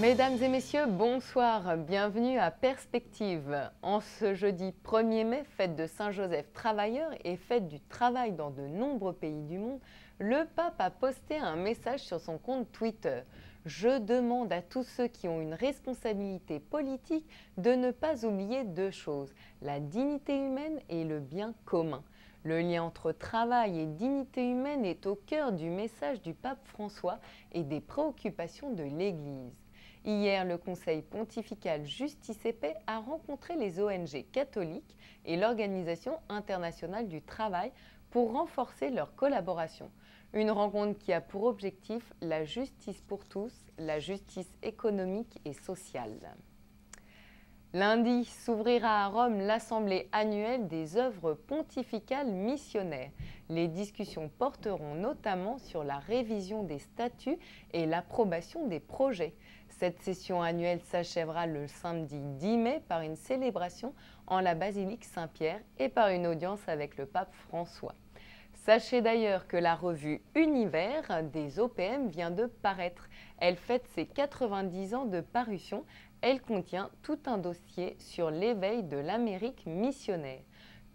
Mesdames et messieurs, bonsoir, bienvenue à Perspective. En ce jeudi 1er mai, fête de Saint-Joseph travailleur et fête du travail dans de nombreux pays du monde, le pape a posté un message sur son compte Twitter. Je demande à tous ceux qui ont une responsabilité politique de ne pas oublier deux choses, la dignité humaine et le bien commun. Le lien entre travail et dignité humaine est au cœur du message du pape François et des préoccupations de l'Église. Hier, le Conseil pontifical Justice et Paix a rencontré les ONG catholiques et l'Organisation internationale du travail pour renforcer leur collaboration. Une rencontre qui a pour objectif la justice pour tous, la justice économique et sociale. Lundi s'ouvrira à Rome l'Assemblée annuelle des œuvres pontificales missionnaires. Les discussions porteront notamment sur la révision des statuts et l'approbation des projets. Cette session annuelle s'achèvera le samedi 10 mai par une célébration en la basilique Saint-Pierre et par une audience avec le pape François. Sachez d'ailleurs que la revue Univers des OPM vient de paraître. Elle fête ses 90 ans de parution. Elle contient tout un dossier sur l'éveil de l'Amérique missionnaire.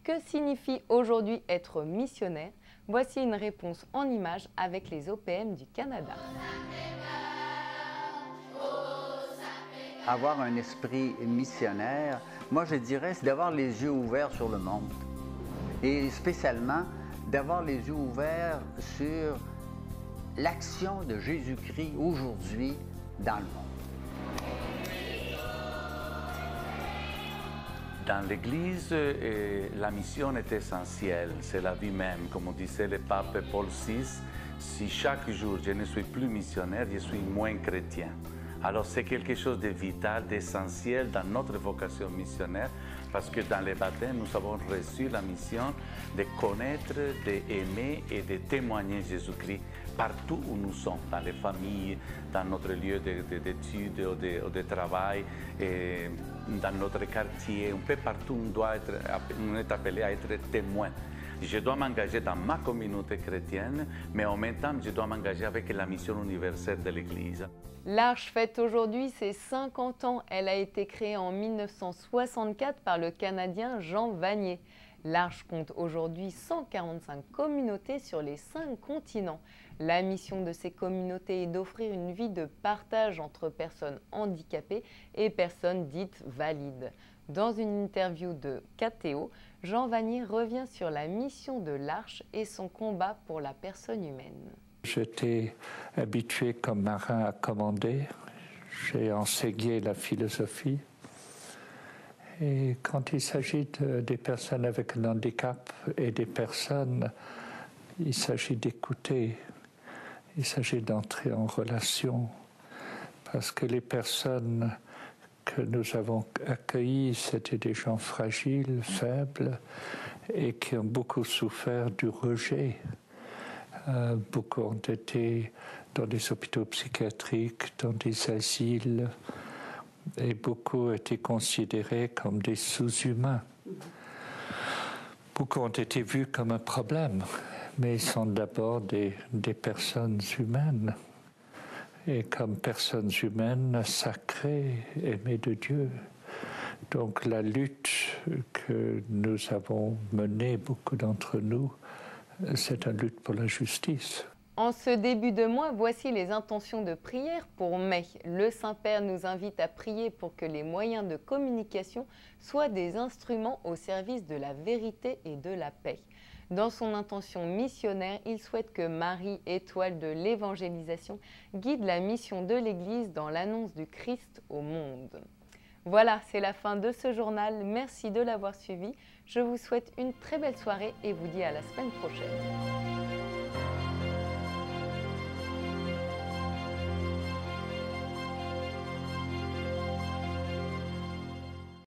Que signifie aujourd'hui être missionnaire? Voici une réponse en images avec les OPM du Canada. Avoir un esprit missionnaire, moi je dirais, c'est d'avoir les yeux ouverts sur le monde. Et spécialement, d'avoir les yeux ouverts sur l'action de Jésus-Christ aujourd'hui dans le monde. Dans l'Église, la mission est essentielle, c'est la vie même. Comme disait le pape Paul VI, si chaque jour je ne suis plus missionnaire, je suis moins chrétien. Alors c'est quelque chose de vital, d'essentiel dans notre vocation missionnaire, parce que dans le baptême, nous avons reçu la mission de connaître, d'aimer et de témoigner Jésus-Christ partout où nous sommes, dans les familles, dans notre lieu d'études ou de travail, et dans notre quartier, un peu partout on est appelé à être témoin. Je dois m'engager dans ma communauté chrétienne, mais en même temps, je dois m'engager avec la mission universelle de l'Église. L'Arche fête aujourd'hui ses 50 ans. Elle a été créée en 1964 par le Canadien Jean Vanier. L'Arche compte aujourd'hui 145 communautés sur les 5 continents. La mission de ces communautés est d'offrir une vie de partage entre personnes handicapées et personnes dites valides. Dans une interview de KTO, Jean Vanier revient sur la mission de l'Arche et son combat pour la personne humaine. J'étais habitué comme marin à commander. J'ai enseigné la philosophie. Et quand il s'agit des personnes avec un handicap et des personnes, il s'agit d'écouter. Il s'agit d'entrer en relation. Parce que les personnes que nous avons accueillis, c'était des gens fragiles, faibles, et qui ont beaucoup souffert du rejet. Beaucoup ont été dans des hôpitaux psychiatriques, dans des asiles, et beaucoup ont été considérés comme des sous-humains. Beaucoup ont été vus comme un problème, mais ils sont d'abord des personnes humaines. Et comme personnes humaines sacrées, aimées de Dieu. Donc la lutte que nous avons menée, beaucoup d'entre nous, c'est une lutte pour la justice. En ce début de mois, voici les intentions de prière pour mai. Le Saint-Père nous invite à prier pour que les moyens de communication soient des instruments au service de la vérité et de la paix. Dans son intention missionnaire, il souhaite que Marie, étoile de l'évangélisation, guide la mission de l'Église dans l'annonce du Christ au monde. Voilà, c'est la fin de ce journal. Merci de l'avoir suivi. Je vous souhaite une très belle soirée et vous dis à la semaine prochaine.